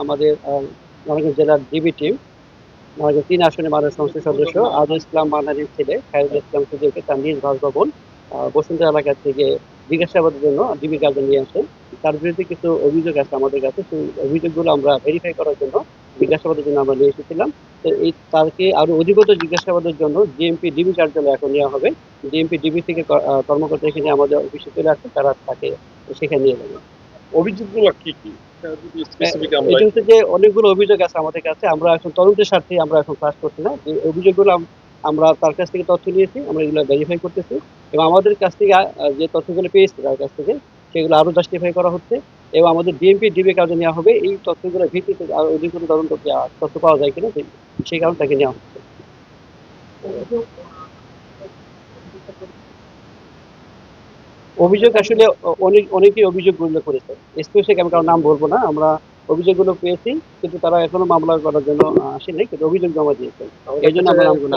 আমাদের নারায়ণগঞ্জ জেলার DB team Narayanganj ৩ আসনের মাননীয় সংসদ সদস্য আজল ইসলাম মানহানির ছেলে খায়রুল ইসলাম সুজয়কে তার নিজ বাসভবন বসুন্ধরা এলাকা থেকে জিজ্ঞাসাবাদের জন্য ডিবি গার্ডে নিয়ে আসেন। তার বিরুদ্ধে কিছু অভিযোগ আছে আমাদের কাছে, সেই অভিযোগগুলো আমরা ভেরিফাই করার জন্য জিজ্ঞাসাবাদের জন্য আমরা নিয়ে এসেছিলাম। তো এই তাকে আরো অধিকতর জিজ্ঞাসাবাদের জন্য ডিএমপি ডিবি কার্যালয়ে এখন নেওয়া হবে। ডিএমপি ডিবি থেকে কর্মকর্তা এখানে আমাদের অফিসে চলে আসছে, তারা তাকে সেখানে নিয়ে যাবে। অভিযোগগুলো কি কি? এটা হচ্ছে যে অনেকগুলো অভিযোগ আছে আমাদের কাছে, আমরা এখন তদন্তের স্বার্থে আমরা এখন কাজ করছি না। যে অভিযোগগুলো আমরা তার কাছ থেকে তথ্য নিয়েছি, আমরা এগুলো ভেরিফাই করতেছি এবং আমাদের কাছ থেকে যে তথ্যগুলো পেয়েছি তার কাছ থেকে সেগুলো আরো জাস্টিফাই করা হচ্ছে এবং আমাদের ডিএমপি ডিবি কার্ডে নেওয়া হবে। এই তথ্যগুলোর ভিত্তিতে আরো অধিক তদন্ত তথ্য পাওয়া যায় কিনা সেই কারণে তাকে নেওয়া হচ্ছে। অভিযোগ আসলে অনেকেই অভিযোগ উল্লেখ করেছে, স্পেসিফিক আমি কারো নাম বলবো না। আমরা অভিযোগগুলো পেয়েছি কিন্তু তারা এখনো মামলা করার জন্য আসে নাই, কিন্তু অভিযোগ জমা দিয়েছে, এই জন্য আমরা নামগুলো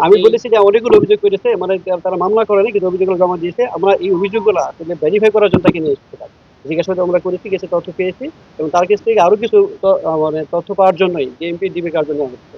আমি বলেছি যে অনেকগুলো অভিযোগ করেছে, মানে তারা মামলা করেনি কিন্তু অভিযোগগুলো জমা দিয়েছে। আমরা এই অভিযোগগুলো আসলে ভেরিফাই করার জন্য তাকে নিয়ে এসেছিলাম, জিজ্ঞাসাবাদ আমরা করেছি, কিছু তথ্য পেয়েছি এবং তার কাছ থেকে আরো কিছু মানে তথ্য পাওয়ার জন্যই ডিএমপি ডিবি কার্ড নেওয়া হচ্ছে।